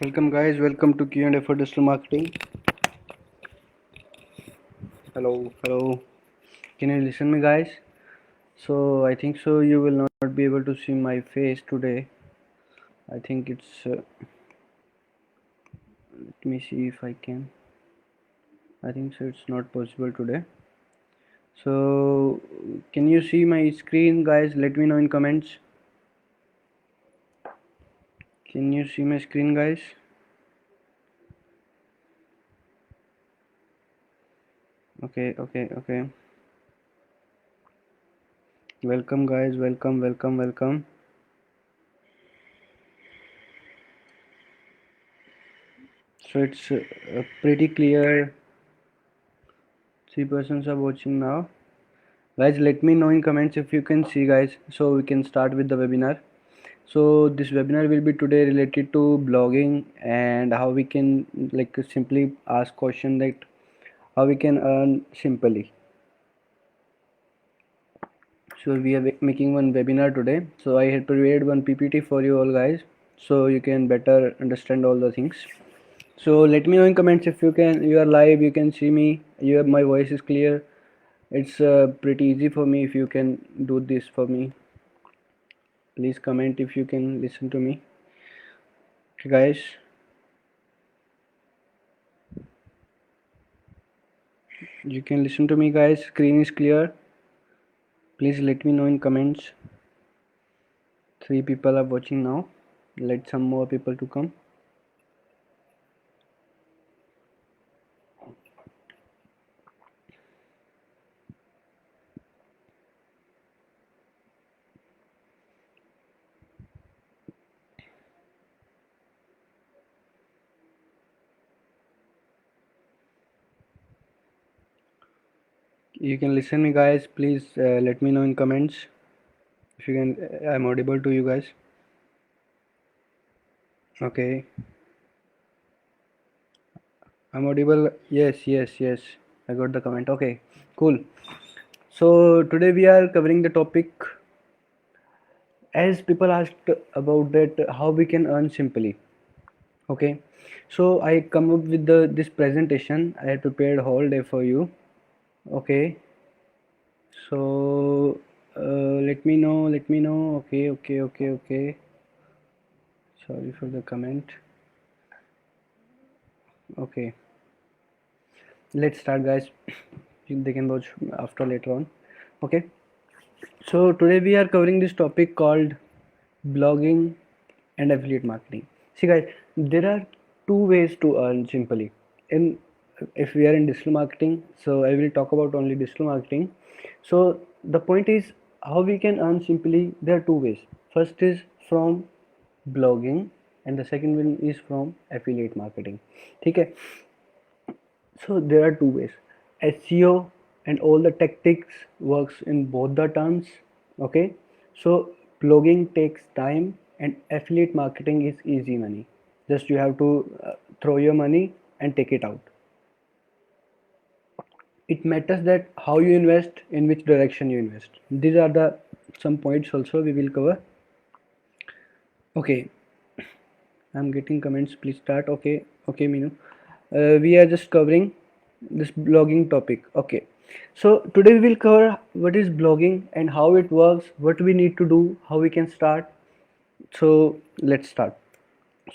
Welcome guys, welcome to Q&A for digital marketing. Hello. Can you listen me guys? So I think so you will not be able to see my face today. I think it's let me see if I can. I think so it's not possible today. So can you see my screen guys? Let me know in comments. Can you see my screen guys? Okay. Welcome guys, welcome. So it's pretty clear. 3 persons are watching now. Guys, let me know in comments if you can see guys, so we can start with the webinar. So this webinar will be today related to blogging and how we can simply ask question that how we can earn simply. So we are making one webinar today. So I had prepared one PPT for you all guys, so you can better understand all the things. So let me know in comments if you are live, you can see me, my voice is clear. It's pretty easy for me if you can do this for me. Please comment if you can listen to me. Okay, guys. You can listen to me guys. Screen is clear. Please let me know in comments. 3 people are watching now. Let some more people to come. You can listen me guys. Please let me know in comments if you can. I'm audible to you guys. Okay. I'm audible. Yes. I got the comment. Okay. Cool. So today we are covering the topic, as people asked about that, how we can earn simply. Okay. So I come up with this presentation. I had prepared whole day for you. Okay. So let me know. Okay. Sorry for the comment. Okay, let's start guys. They can watch after later on. Okay, so today we are covering this topic called blogging and affiliate marketing. See guys, there are two ways to earn simply. In If we are in digital marketing, so I will talk about only digital marketing. So the point is how we can earn simply. There are two ways. First is from blogging and the second one is from affiliate marketing. Okay, so there are two ways. SEO and all the tactics works in both the terms. Okay, so blogging takes time and affiliate marketing is easy money. Just you have to throw your money and take it out. It matters that how you invest, in which direction you invest. These are the some points also we will cover. Okay, I'm getting comments. Please start. Okay, Minu. We are just covering this blogging topic. Okay, so today we will cover what is blogging and how it works, what we need to do, how we can start. So let's start.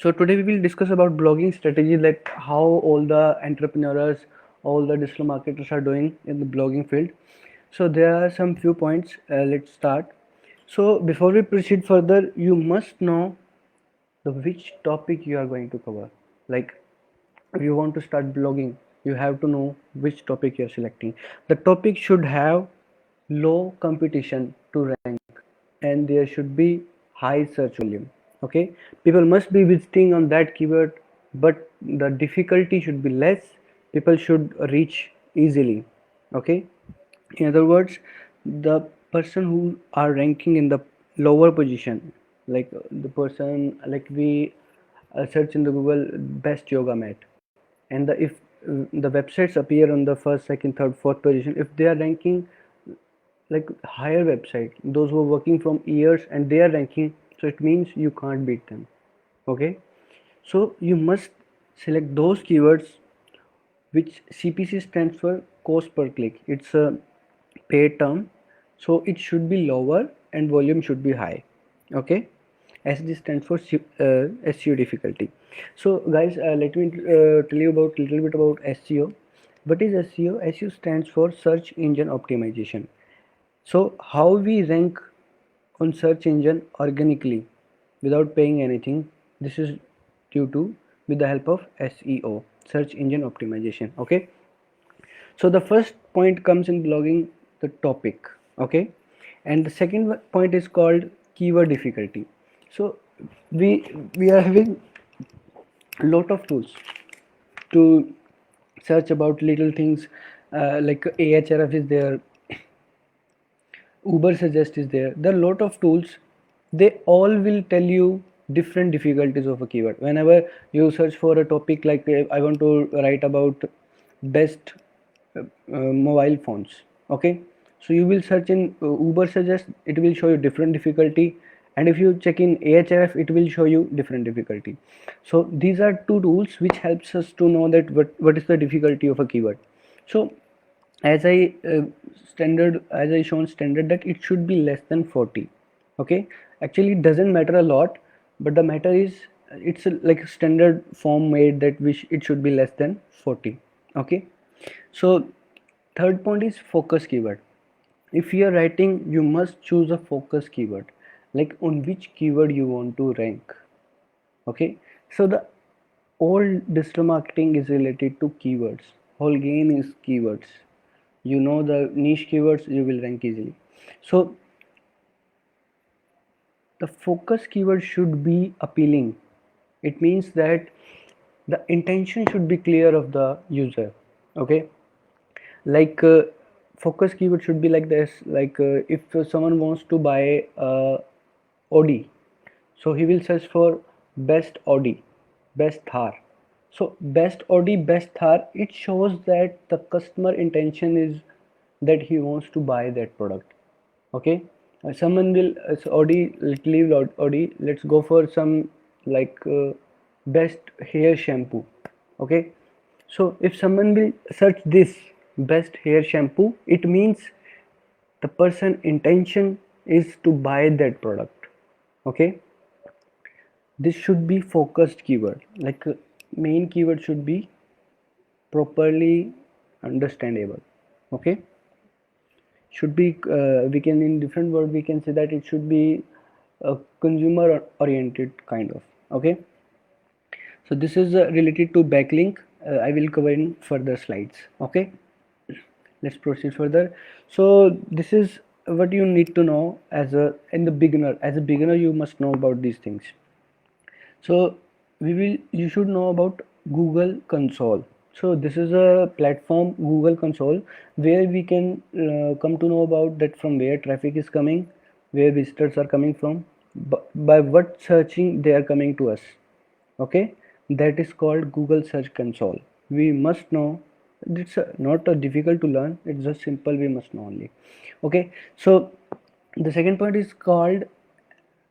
So today we will discuss about blogging strategy, like how all the entrepreneurs, all the digital marketers are doing in the blogging field. So there are some few points. Let's start. So before we proceed further, you must know the which topic you are going to cover. Like if you want to start blogging, you have to know which topic you are selecting. The topic should have low competition to rank and there should be high search volume. Okay, people must be visiting on that keyword, but the difficulty should be less. People should reach easily. Okay, in other words, the person who are ranking in the lower position, like the person, like we search in the Google best yoga mat, and if the websites appear on the first, second, third, fourth position, if they are ranking like higher website, those who are working from years and they are ranking, so it means you can't beat them. Okay, So you must select those keywords which CPC stands for cost per click. It's a paid term, so it should be lower and volume should be high. Okay, SD stands for SEO difficulty. So guys, let me tell you about little bit about SEO. What is SEO? SEO stands for search engine optimization. So how we rank on search engine organically without paying anything, this is due to with the help of SEO, search engine optimization. Okay, so the first point comes in blogging, the topic. Okay, and the second point is called keyword difficulty. So we we are having a lot of tools to search about little things, like Ahref is there, Uber Suggest is there. There are a lot of tools. They all will tell you different difficulties of a keyword. Whenever you search for a topic like I want to write about best mobile phones. Okay, so you will search in Uber Suggest. It will show you different difficulty, and if you check in Ahref, it will show you different difficulty. So these are two tools which helps us to know that what is the difficulty of a keyword. So as I as I shown standard that it should be less than 40. Okay, actually it doesn't matter a lot, but the matter is it's like a standard form made that it should be less than 40. Okay, so third point is focus keyword. If you are writing, you must choose a focus keyword, like on which keyword you want to rank. Okay, so the all digital marketing is related to keywords. Whole game is keywords. You know the niche keywords, you will rank easily. So the focus keyword should be appealing. It means that the intention should be clear of the user. Okay, like focus keyword should be like this, like if someone wants to buy Audi, so he will search for best Audi, best Thar. So best Audi, best Thar, it shows that the customer intention is that he wants to buy that product. Okay, someone will Audi, let's leave Audi, let's go for some like best hair shampoo. Okay, so if someone will search this best hair shampoo, it means the person intention is to buy that product. Okay, this should be focused keyword, like main keyword should be properly understandable. Okay, should be we can in different word we can say that it should be a consumer oriented kind of. Okay, so this is related to backlink. I will cover in further slides. Okay, let's proceed further. So this is what you need to know as a beginner you must know about these things. So you should know about Google Console. So this is a platform, Google Console, where we can come to know about that from where traffic is coming, where visitors are coming from, by what searching they are coming to us. Okay, that is called Google Search Console. We must know. It's not difficult to learn. It's just simple. We must know only. Okay, so the second point is called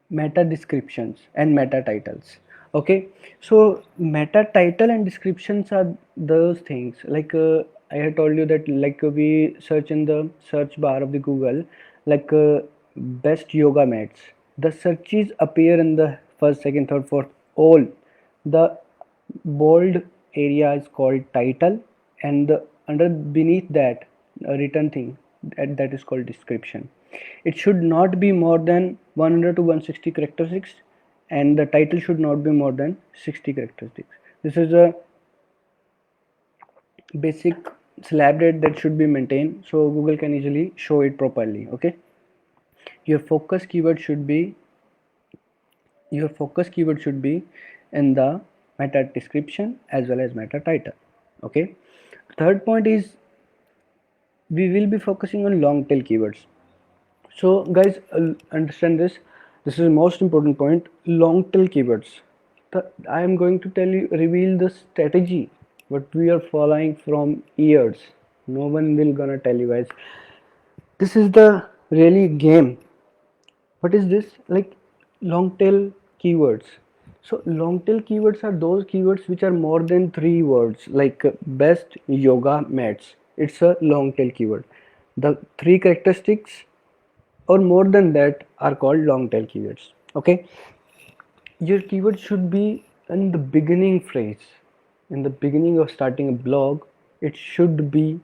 meta descriptions and meta titles. Okay, so meta title and descriptions are those things like I had told you that like we search in the search bar of the Google, like best yoga mats, the searches appear in the first, second, third, fourth, all the bold area is called title, and under beneath that a written thing that is called description. It should not be more than 100 to 160 characteristics, and the title should not be more than 60 characteristics. This is a basic slab rate that should be maintained so Google can easily show it properly. Okay, your focus keyword should be in the meta description as well as meta title. Okay, third point is we will be focusing on long tail keywords. So guys, understand this. This is the most important point. Long tail keywords. I am going to reveal the strategy what we are following from years. No one will gonna tell you guys. This is the really game. What is this? Like long tail keywords. So long tail keywords are those keywords which are more than three words, like best yoga mats. It's a long tail keyword. The three characteristics or more than that are called long tail keywords. Okay, your keyword should be in the beginning phrase. In the beginning of starting a blog, it should be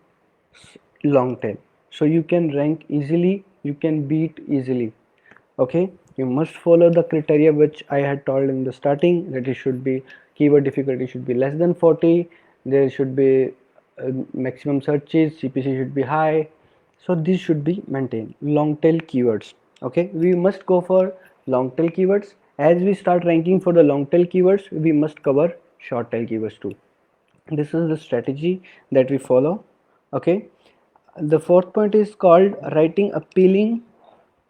long tail. So you can rank easily, you can beat easily. Okay, you must follow the criteria which I had told in the starting, that it should be keyword difficulty should be less than 40, there should be maximum searches, CPC should be high. So this should be maintained. Long tail keywords. Okay, we must go for long tail keywords. As we start ranking for the long tail keywords, we must cover short tail keywords too. This is the strategy that we follow. Okay, the fourth point is called writing appealing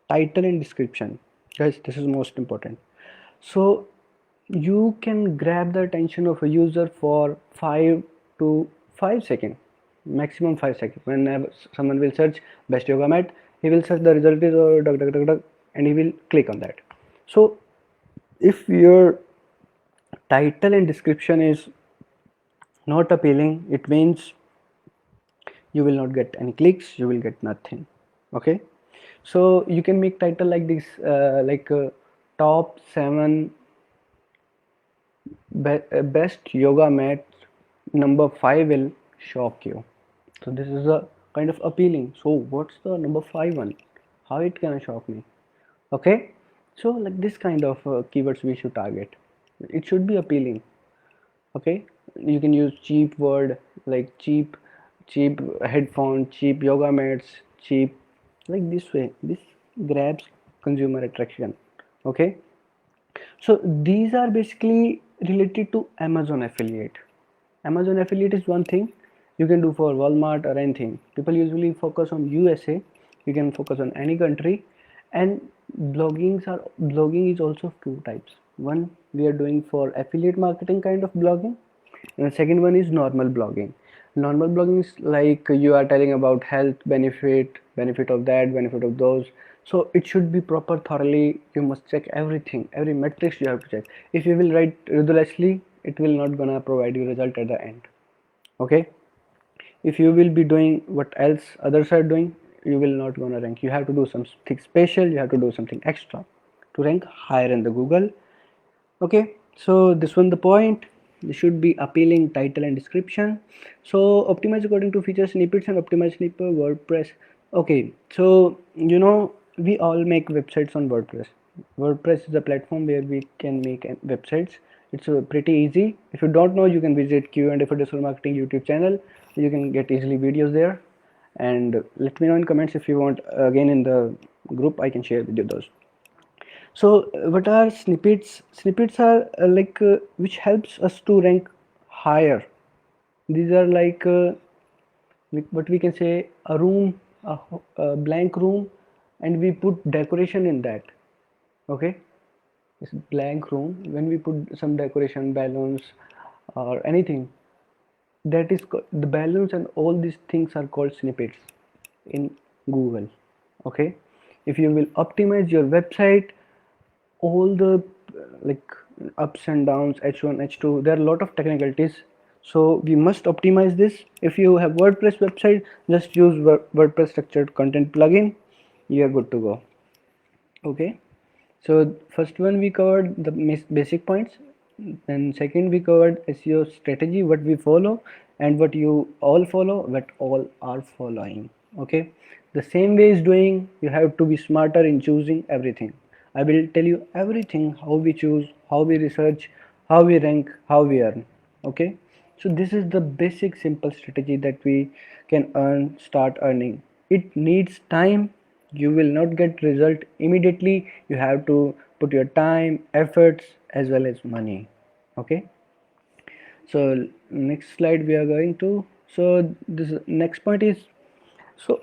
title and description. Guys, this is most important. So you can grab the attention of a user for 5 to 5 seconds, maximum 5 seconds. Whenever someone will search best yoga mat, he will search, the result is duck, duck, duck, duck, and he will click on that. So if your title and description is not appealing, it means you will not get any clicks, you will get nothing. Okay, so you can make title like this, top 7 best yoga mat, number 5 will shock you. So this is a kind of appealing. So what's the number 5 one, how it can shock me? Okay, so like this kind of keywords we should target. It should be appealing. Okay, you can use cheap word like cheap headphone, cheap yoga mats, cheap, like this way. This grabs consumer attraction. Okay, so these are basically related to Amazon affiliate. Amazon affiliate is one thing you can do for Walmart or anything. People usually focus on USA. You can focus on any country. And blogging is also two types. One we are doing for affiliate marketing kind of blogging, and the second one is normal blogging. Normal blogging is like you are telling about health benefit of that, benefit of those. So it should be proper thoroughly. You must check everything, every metrics you have to check. If you will write ruthlessly, it will not gonna provide you result at the end. Okay, if you will be doing what else others are doing, you will not gonna rank. You have to do something special, you have to do something extra to rank higher in the Google. Okay, so this one the point. This should be appealing title and description. So optimize according to feature snippets and optimize snippet WordPress. Okay, so we all make websites on WordPress. WordPress is a platform where we can make websites. It's pretty easy. If you don't know, you can visit Q&A for Digital Marketing YouTube channel. You can get easily videos there, and let me know in comments if you want. Again, in the group I can share with you those. So what are snippets? Snippets are which helps us to rank higher. These are like what we can say, a room, a blank room, and we put decoration in that. Okay, this blank room, when we put some decoration, balloons or anything, that is the balloons and all these things are called snippets in Google. Okay, if you will optimize your website, all the like ups and downs, h1 h2, there are a lot of technicalities, so we must optimize this. If you have WordPress website, just use WordPress structured content plugin, you are good to go. Okay, so first one we covered the basic points, and second we covered SEO strategy, what we follow and what you all follow, what all are following. Okay, the same way is doing, you have to be smarter in choosing everything. I will tell you everything, how we choose, how we research, how we rank, how we earn. Okay, so this is the basic simple strategy that we can start earning. It needs time. You will not get result immediately. You have to put your time, efforts as well as money. Okay, so next slide we are going to. So this next point is, so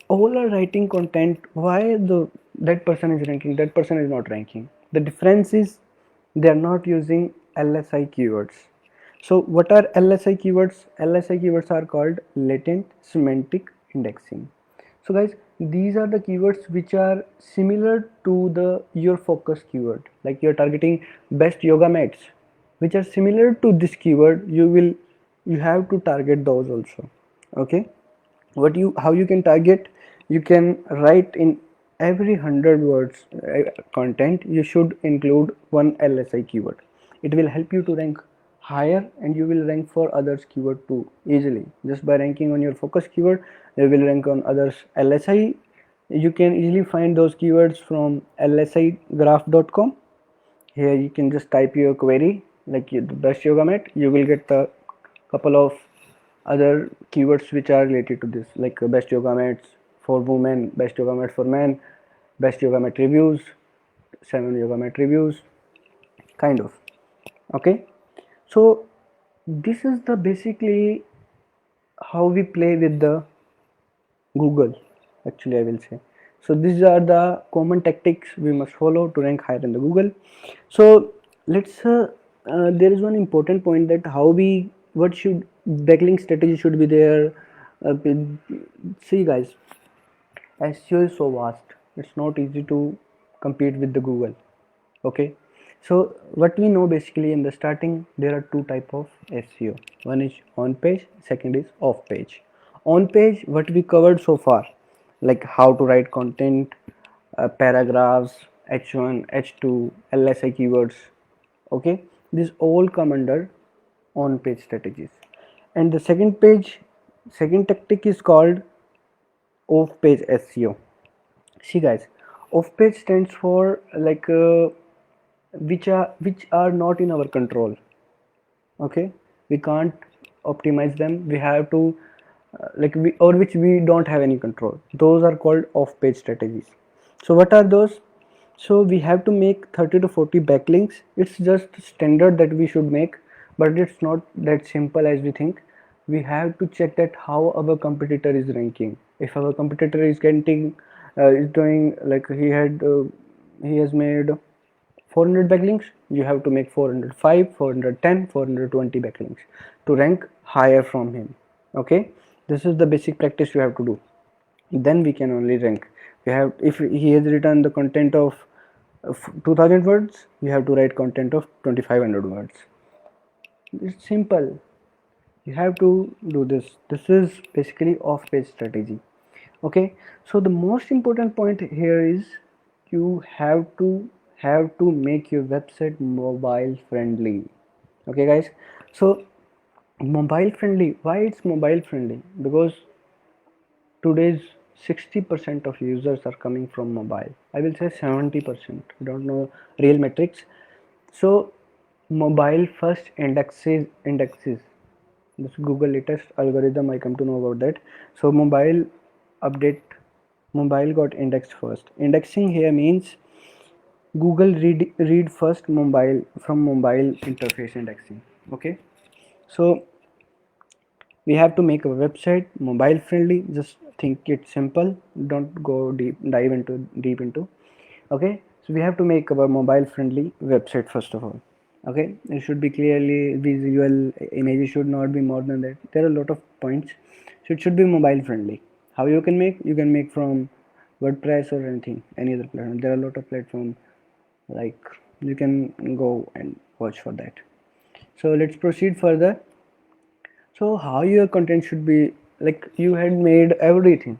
all are writing content, why the that person is ranking, that person is not ranking? The difference is they are not using LSI keywords. So what are LSI keywords? LSI keywords are called latent semantic indexing. So guys, these are the keywords which are similar to the your focus keyword. Like you're targeting best yoga mats, which are similar to this keyword. You have to target those also. Okay, how you can target? You can write in every 100 words content. You should include one LSI keyword. It will help you to rank higher, and you will rank for others keyword too easily. Just by ranking on your focus keyword, you will rank on others LSI. You can easily find those keywords from lsigraph.com. Here you can just type your query like the best yoga mat. You will get a couple of other keywords which are related to this, like best yoga mats for women, best yoga mat for men, best yoga mat reviews, 7 yoga mat reviews, kind of. Okay, so this is the basically how we play with the Google, actually I will say. So these are the common tactics we must follow to rank higher in the Google. So let's there is one important point that what should backlink strategy should be there. See guys, SEO is so vast. It's not easy to compete with the Google. Okay, so what we know basically in the starting, there are two type of SEO. One is on page, second is off page. On page, what we covered so far, like how to write content, paragraphs, H1, H2, LSI keywords. Okay, these all come under on page strategies. And the second tactic is called off page SEO. See guys, off page stands for like which are not in our control. Okay, we can't optimize them. We have to like we or which we don't have any control. Those are called off page strategies. So what are those? So we have to make 30 to 40 backlinks. It's just standard that we should make, but it's not that simple as we think. We have to check that how our competitor is ranking. If our competitor is getting is doing like he has made 400 backlinks, you have to make 405, 410, 420 backlinks to rank higher from him. Okay, this is the basic practice you have to do. Then we can only rank. We have, if he has written the content of 2000 words, you have to write content of 2500 words. It's simple. You have to do this is basically off page strategy. Okay, so the most important point here is you have to make your website mobile friendly. Okay guys, so mobile friendly, why it's mobile friendly? Because today's 60% of users are coming from mobile. I will say 70%, I don't know real metrics. So mobile first indexes this Google latest algorithm, I come to know about that. So update mobile got indexed first. Indexing here means Google read first mobile from mobile interface indexing. Okay, so we have to make a website mobile friendly. Just think it simple, don't go deep into. Okay, so we have to make our mobile friendly website first of all. Okay, it should be clearly visual, images should not be more than that. There are a lot of points, so it should be mobile friendly. How you can make from WordPress or anything, any other platform. There are a lot of platforms, like you can go and watch for that. So let's proceed further. So how your content should be, like you had made everything.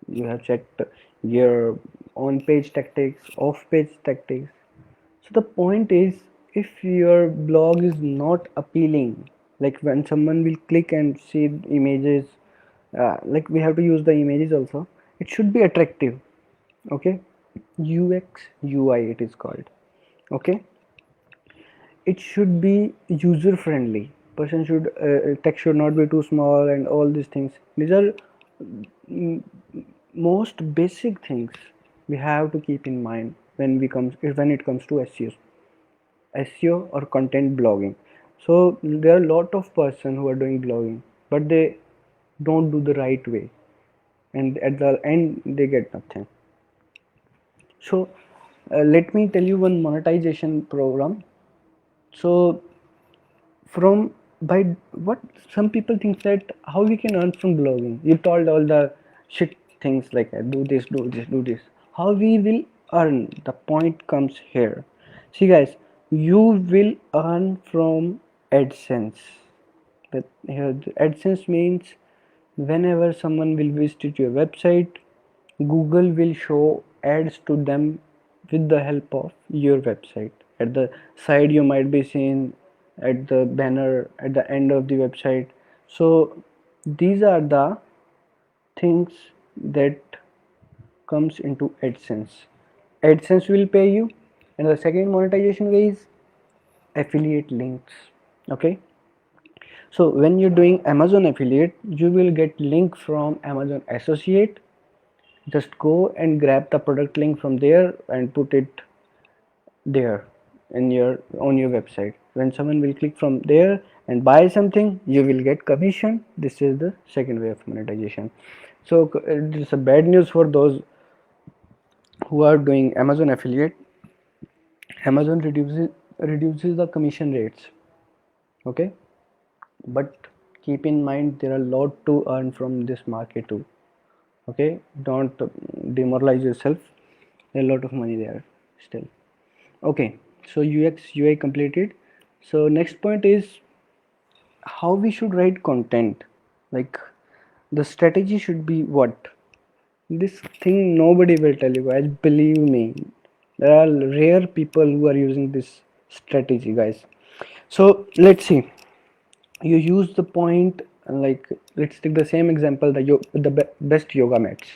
You have checked your on page tactics, off page tactics. So the point is, if your blog is not appealing, like when someone will click and see images, like we have to use the images also. It should be attractive. Okay, UX UI it is called. Okay, it should be user friendly. Person should text should not be too small and all these things. These are mm, most basic things we have to keep in mind when it comes to SEO or content blogging. So there are a lot of person who are doing blogging, but they don't do the right way, and at the end they get nothing. So let me tell you one monetization program. So from by what some people think that how we can earn from blogging. You told all the shit things like do this, do this, do this. How we will earn? The point comes here. See guys, you will earn from AdSense. But here the AdSense means whenever someone will visit your website, Google will show ads to them with the help of your website. At the side you might be seeing, at the banner, at the end of the website. So these are the things that comes into AdSense. AdSense will pay you, and the second monetization way is affiliate links. Okay, so when you're doing Amazon affiliate, you will get link from Amazon associate. Just go and grab the product link from there and put it there in your on your website. When someone will click from there and buy something, you will get commission. This is the second way of monetization. So it's a bad news for those who are doing Amazon affiliate. Amazon reduces the commission rates. Okay, but keep in mind there are a lot to earn from this market too. Okay, don't demoralize yourself. A lot of money there still. Okay, so UX UI completed. So next point is how we should write content. Like the strategy should be what? This thing nobody will tell you guys, believe me. There are rare people who are using this strategy, guys. So let's see. You use the point, like let's take the same example, the best yoga mats.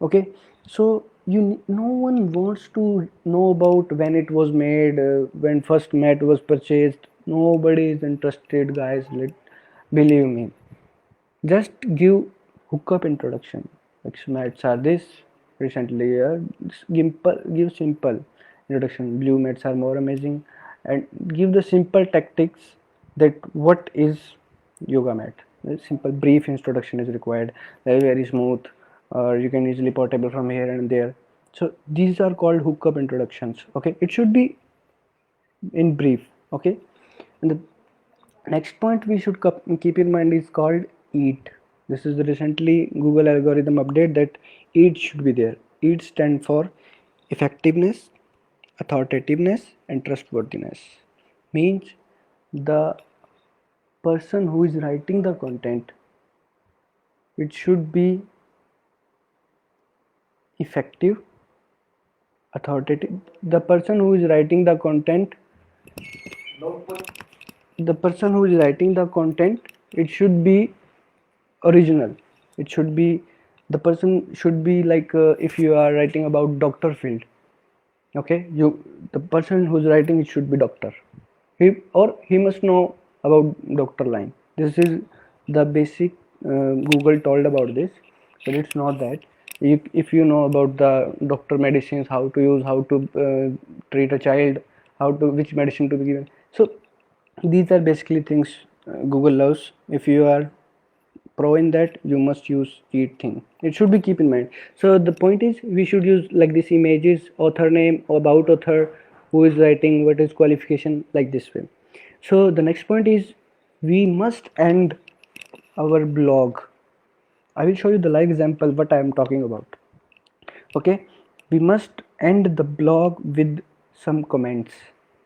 Okay, so no one wants to know about when it was made, when first mat was purchased. Nobody is interested, guys. Believe me. Just give hookup introduction. Like mats are this recently. Give simple introduction. Blue mats are more amazing, and give the simple tactics that what is yoga mat. A simple brief introduction is required. Very smooth, or you can easily portable from here and there. So these are called hookup introductions. Okay, it should be in brief. Okay, and the next point we should keep in mind is called EAT. This is the recently Google algorithm update that EAT should be there. EAT stand for effectiveness, authoritativeness, and trustworthiness. Means the person who is writing the content, it should be effective, authoritative. The person who is writing the content, it should be original. It should be, the person should be like, if you are writing about doctor field, okay, the person who's writing it should be doctor. He must know about doctor line. This is the basic, Google told about this, but it's not that. If you know about the doctor medicines, how to use, how to treat a child, how to, which medicine to be given. So these are basically things Google loves. If you are pro in that, you must use EAT thing. It should be keep in mind. So the point is we should use like this images, author name, about author, who is writing, what is qualification, like this way. So the next point is we must end our blog. I will show you the live example what I am talking about. Okay, we must end the blog with some comments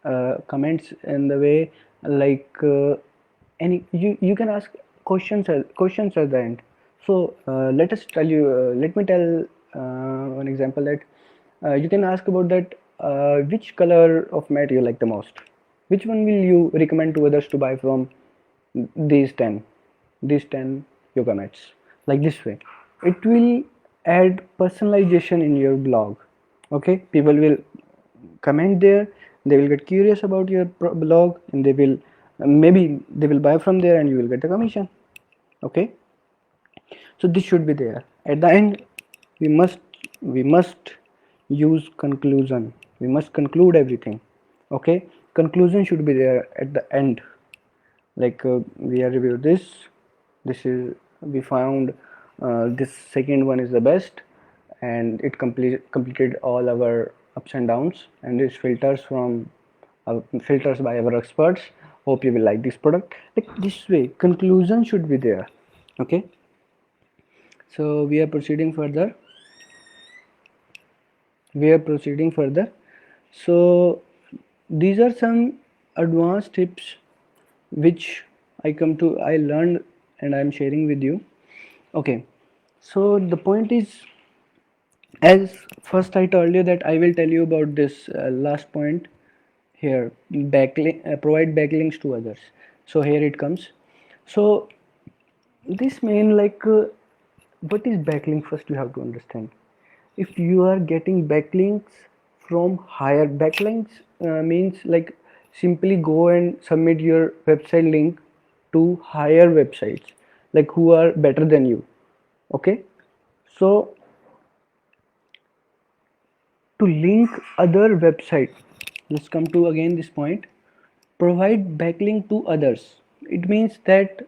in the way, like any, you can ask questions at the end. So let me tell one example that you can ask about that, which color of mat you like the most, which one will you recommend to others to buy from these 10 yoga mats, like this way. It will add personalization in your blog. Okay, people will comment there, they will get curious about your blog, and they will, maybe they will buy from there and you will get a commission. Okay, so this should be there at the end. We must use conclusion. We must conclude everything. Okay, conclusion should be there at the end. Like we have reviewed this is, we found this second one is the best, and it completed all our ups and downs, and this filters by our experts. Hope you will like this product. Like this way conclusion should be there. Okay, So we are proceeding further. So these are some advanced tips which I learned and I'm sharing with you. Okay, so the point is, as first I told you that I will tell you about this last point here, provide backlinks to others. So here it comes. So this mean like what is backlink? First you have to understand. If you are getting backlinks from higher backlinks, means like simply go and submit your website link to higher websites, like who are better than you. Okay, so to link other website, let's come to again this point, provide backlink to others. It means that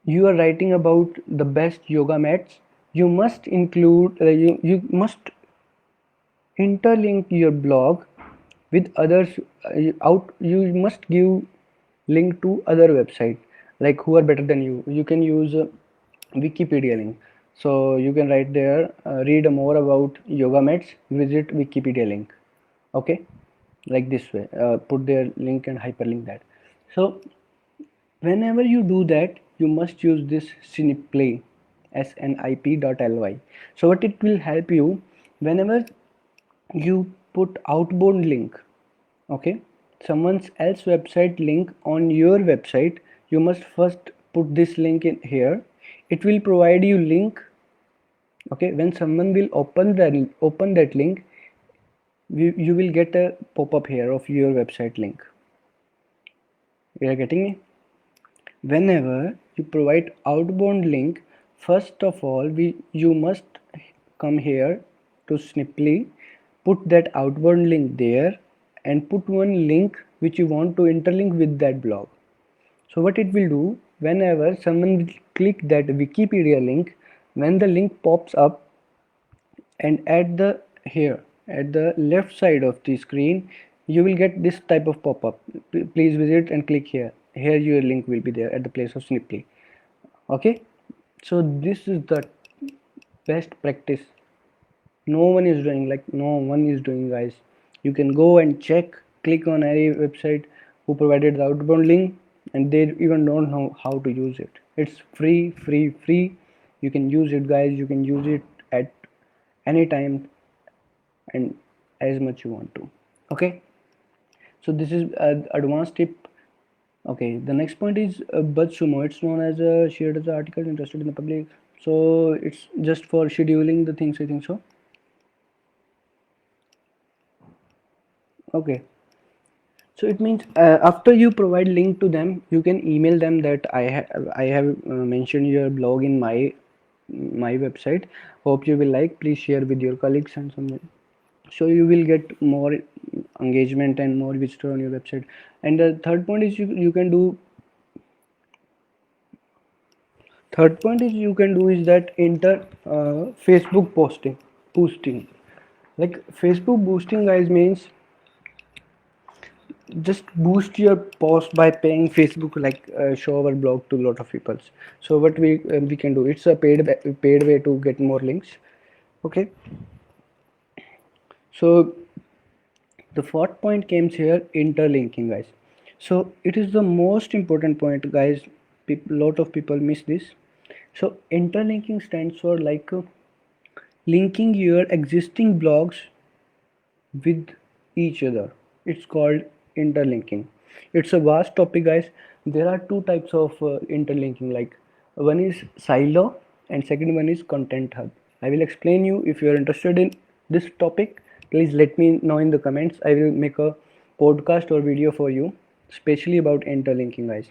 you are writing about the best yoga mats, you must include you must interlink your blog with others. You must give link to other website, like who are better than you. You can use Wikipedia link, so you can write there, read more about yoga mats, visit Wikipedia link. Okay, like this way, put their link and hyperlink that. So whenever you do that, you must use this sniply, snip.ly. So what it will help you, whenever you put outbound link, okay, someone else website link on your website, you must first put this link in here. It will provide you link. Okay, when someone will open that link, you will get a pop-up here of your website link. You are getting me? Whenever you provide outbound link, first of all you must come here to Sniply, put that outbound link there, and put one link which you want to interlink with that blog. So what it will do, whenever someone will click that Wikipedia link, when the link pops up, and at the here at the left side of the screen, you will get this type of pop-up. Please visit and click here. Here your link will be there at the place of Sniply. Okay, so this is the best practice. No one is doing, guys. You can go and check, click on any website who provided the outbound link, and they even don't know how to use it. It's free. You can use it, guys. You can use it at any time and as much you want to. Okay, so this is advanced tip. Okay, the next point is BuzzSumo. It's known as shared as articles interested in the public. So it's just for scheduling the things, I think so. Okay, so it means after you provide link to them, you can email them that I have mentioned your blog in my website. Hope you will like. Please share with your colleagues and something. So you will get more engagement and more visitor on your website. And the third point is you can do. Third point is you can do is that enter Facebook boosting. Like Facebook boosting, guys, means just boost your post by paying Facebook, like show our blog to a lot of people. So what we can do, it's a paid way to get more links. Okay, so the fourth point comes here, interlinking, guys. So it is the most important point, guys. Lot of people miss this. So interlinking stands for like linking your existing blogs with each other. It's called interlinking. It's a vast topic, guys. There are two types of interlinking, like one is silo and second one is content hub. I will explain you. If you are interested in this topic, please let me know in the comments. I will make a podcast or video for you especially about interlinking, guys.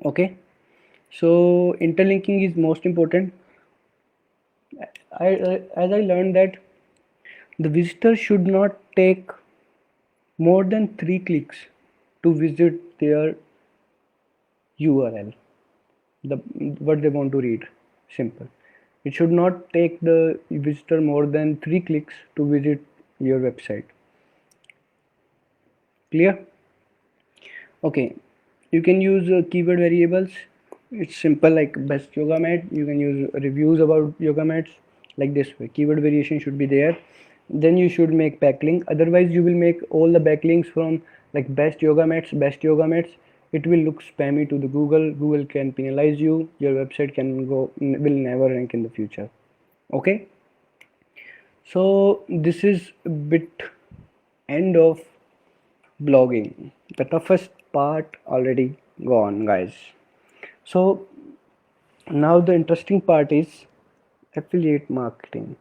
Okay, so interlinking is most important. As I learned that the visitor should not take more than 3 clicks to visit their URL, the what they want to read. Simple. It should not take the visitor more than 3 clicks to visit your website. Clear? Okay, you can use keyword variables. It's simple, like best yoga mat. You can use reviews about yoga mats like this way. Keyword variation should be there. Then you should make backlink. Otherwise, you will make all the backlinks from like best yoga mats, best yoga mats. It will look spammy to the Google. Google can penalize you. Your website can go will never rank in the future. Okay. So this is a bit end of blogging. The toughest part already gone, guys. So now the interesting part is affiliate marketing.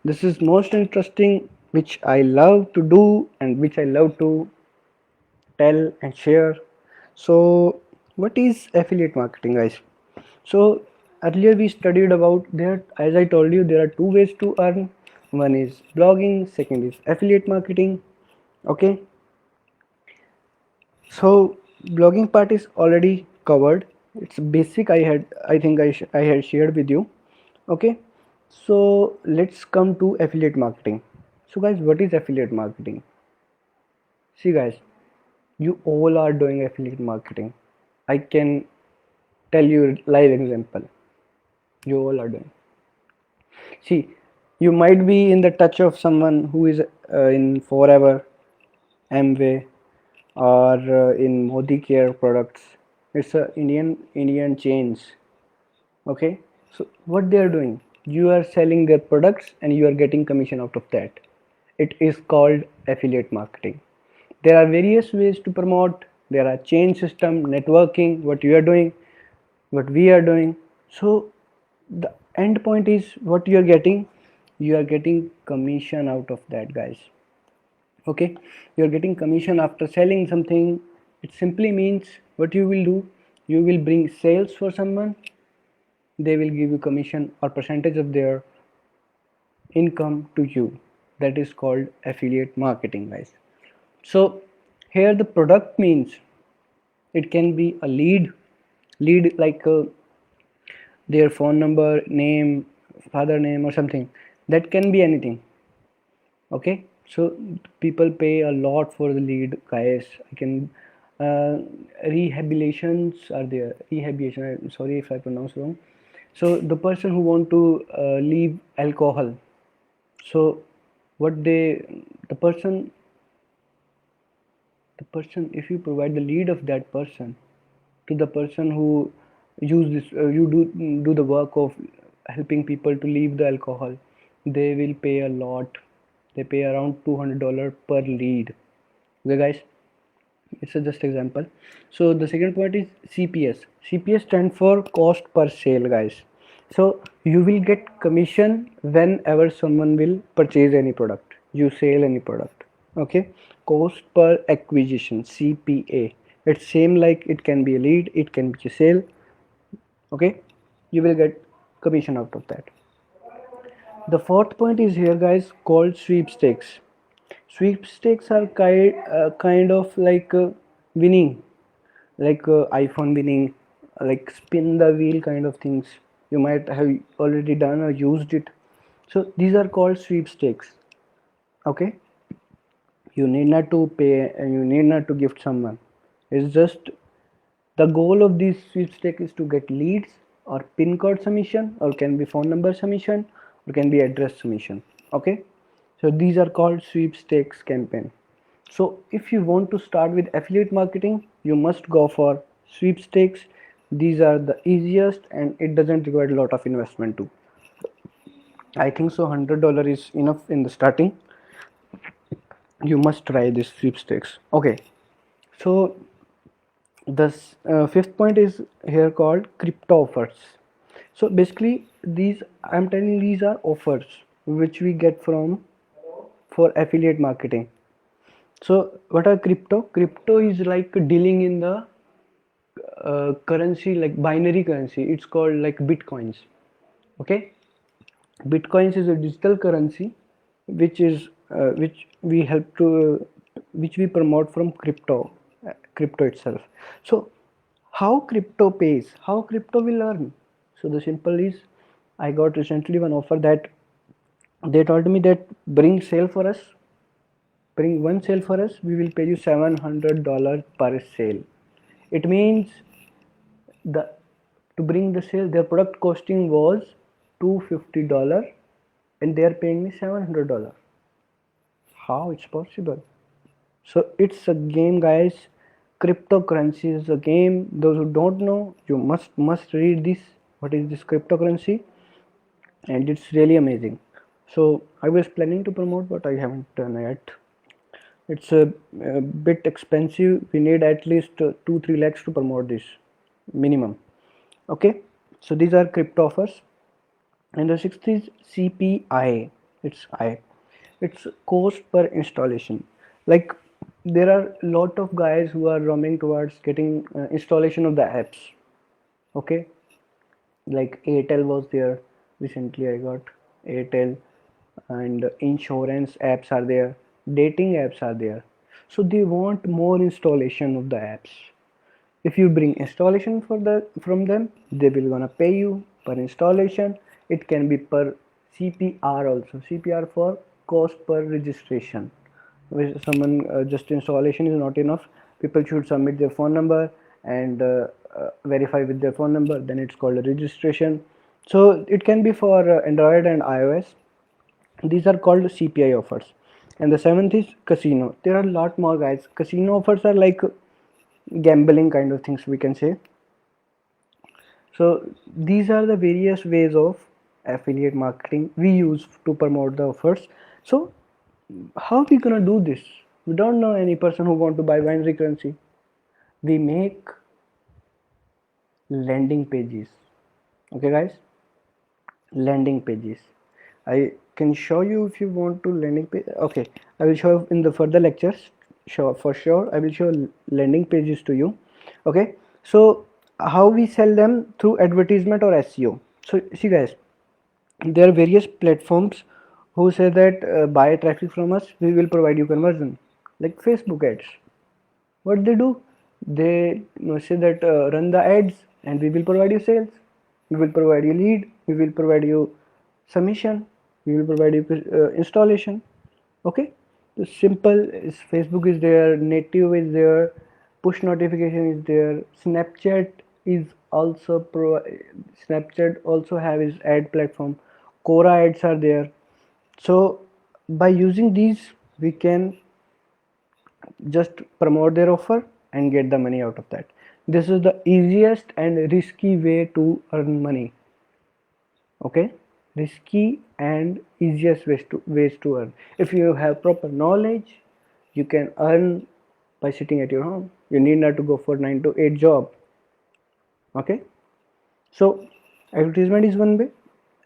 This is most interesting, which I love to do and which I love to tell and share. So what is affiliate marketing, guys? So earlier we studied about there, as I told you, there are two ways to earn. One is blogging, second is affiliate marketing. Okay, so blogging part is already covered. It's basic. I think I had shared with you. Okay, so let's come to affiliate marketing. So guys, what is affiliate marketing? See guys, you all are doing affiliate marketing. I can tell you live example. You all are doing. See, you might be in the touch of someone who is in Forever, Amway, or in Modi Care products. It's a Indian chains. Okay, so what they are doing? You are selling their products and you are getting commission out of that. It is called affiliate marketing. There are various ways to promote. There are chain system, networking, what you are doing, what we are doing. So the end point is what you are getting. You are getting commission out of that, guys. Okay, you are getting commission after selling something. It simply means what you will do. You will bring sales for someone. They will give you commission or percentage of their income to you. That is called affiliate marketing, guys. So here the product means it can be a lead like their phone number, name, father name, or something. That can be anything. Okay, so people pay a lot for the lead, guys. I can uh, rehabilitations are there. Rehabilitation. I'm sorry if I pronounce wrong. So the person who want to leave alcohol. So what the person, if you provide the lead of that person to the person who use this, you do the work of helping people to leave the alcohol, they will pay a lot. They pay around $200 per lead. Okay guys, it's a just example. So the second point is CPS. CPS stand for cost per sale, guys. So you will get commission whenever someone will purchase any product, you sell any product. Okay, cost per acquisition, CPA. It's same like it can be a lead, it can be a sale. Okay, you will get commission out of that. The fourth point is here, guys, called sweepstakes. Sweepstakes are kind of like winning, like iPhone winning, like spin the wheel kind of things. You might have already done or used it. So these are called sweepstakes. Okay, you need not to pay and you need not to gift someone. It's just the goal of this sweepstake is to get leads or pin code submission, or can be phone number submission, or can be address submission. Okay, so these are called sweepstakes campaign. So if you want to start with affiliate marketing, you must go for sweepstakes. These are the easiest and it doesn't require a lot of investment too. I think so $100 is enough in the starting. You must try this sweepstakes. Okay, so the fifth point is here called crypto offers. So basically these, I'm telling, these are offers which we get from for affiliate marketing. So what are crypto? Crypto is like dealing in the currency, like binary currency. It's called like bitcoins. Okay, bitcoins is a digital currency which we help to which we promote from crypto itself. So how crypto pays, how crypto will earn? So the simple is, I got recently one offer that they told me that bring one sale for us, we will pay you $700 per sale. It means the to bring the sale. Their product costing was $250 and they are paying me $700. How it's possible? So it's a game, guys. Cryptocurrency is a game. Those who don't know, you must read this. What is this cryptocurrency? And it's really amazing. So I was planning to promote, but I haven't done yet. It's a bit expensive. We need at least 2-3 lakhs to promote this minimum. Okay, so these are crypto offers. And the sixth is CPI. It's cost per installation. Like there are a lot of guys who are roaming towards getting installation of the apps. Okay, like Airtel was there recently. I got Airtel, and insurance apps are there, dating apps are there. So they want more installation of the apps. If you bring installation for the from them, they will gonna pay you per installation. It can be per CPR also. CPR for cost per registration. With someone just installation is not enough. People should submit their phone number and verify with their phone number. Then it's called a registration. So it can be for Android and iOS. These are called CPI offers. And the seventh is casino. There are a lot more, guys. Casino offers are like gambling kind of things, we can say. So these are the various ways of affiliate marketing we use to promote the offers. So how we gonna do this? We don't know any person who want to buy binary currency. We make landing pages. Okay, guys, landing pages. I can show you if you want to landing page. Okay, I will show in the further lectures. Sure, for sure, I will show landing pages to you. Okay, so how we sell them? Through advertisement or SEO. So see, guys, there are various platforms who say that buy traffic from us, we will provide you conversion, like Facebook ads. What they do? They say that run the ads and we will provide you sales, we will provide you lead, we will provide you submission, we will provide you installation. Okay, the simple is Facebook is there, native is there, push notification is there, Snapchat is also Snapchat also have its ad platform, Quora ads are there. So by using these we can just promote their offer and get the money out of that. This is the easiest and risky way to earn money. Okay, risky and easiest ways to earn. If you have proper knowledge, you can earn by sitting at your home. You need not to go for 9 to 8 job. Okay, so advertisement is one way,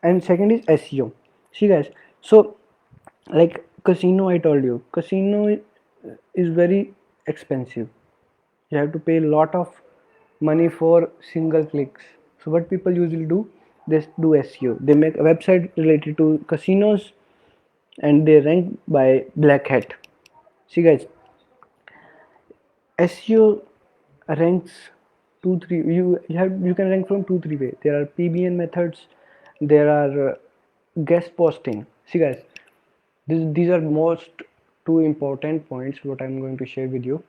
and second is SEO. See, guys, so like casino, I told you, casino is very expensive. You have to pay a lot of money for single clicks. So what people usually do, they do SEO. They make a website related to casinos and they rank by black hat. See, guys, SEO ranks 2 3. You can rank from 2 3 way. There are PBN methods, there are guest posting. See, guys, these are most two important points what I'm going to share with you.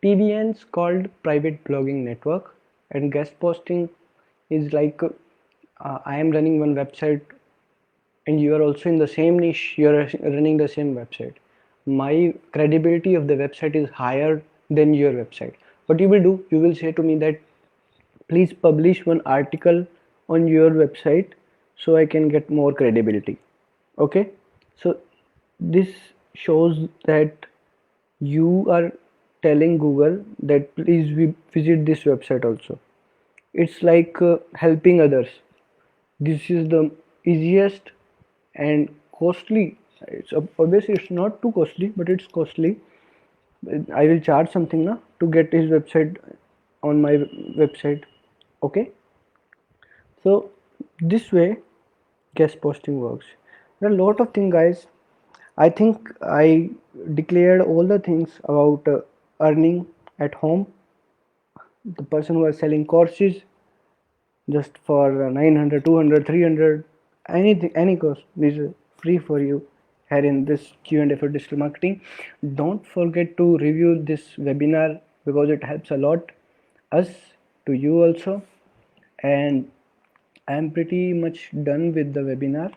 PBNs called private blogging network, and guest posting is like I am running one website and you are also in the same niche, you are running the same website. My credibility of the website is higher than your website. What you will do, you will say to me that please publish one article on your website so I can get more credibility. Okay, so this shows that you are telling Google that please visit this website also. It's like helping others. This is the easiest and costly. It's obviously it's not too costly, but it's costly. I will charge something now to get his website on my website. Okay, so this way guest posting works. There are a lot of things, guys. I think I declared all the things about earning at home. The person who are selling courses just for 900, 200, 300, anything, any course is free for you here in this Q&A for digital marketing. Don't forget to review this webinar because it helps a lot us to you also. and I am pretty much done with the webinar.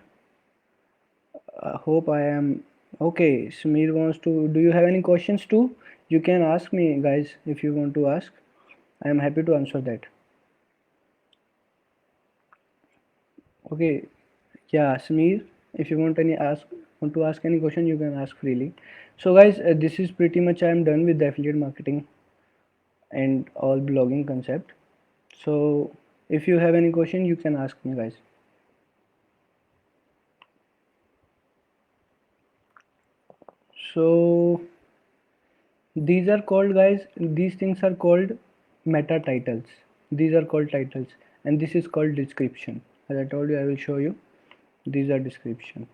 I hope I am okay. Sameer wants to, do you have any questions too? You can ask me, guys, if you want to ask. I am happy to answer that. Okay, yeah, Sameer, if you want to ask any question, you can ask freely. So guys, this is pretty much I am done with the affiliate marketing and all blogging concept. So if you have any question, you can ask me, guys. So these are called, guys, these things are called meta titles. These are called titles, and this is called description. As I told you, I will show you. These are description,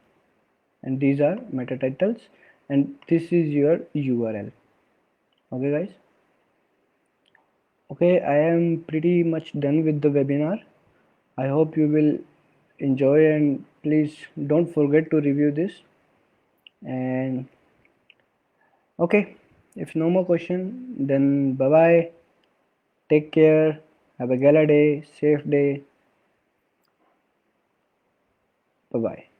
and these are meta titles, and this is your URL. Okay, guys. Okay, I am pretty much done with the webinar. I hope you will enjoy, and please don't forget to review this. And okay, if no more question, then bye bye. Take care. Have a gala day, safe day. Bye bye.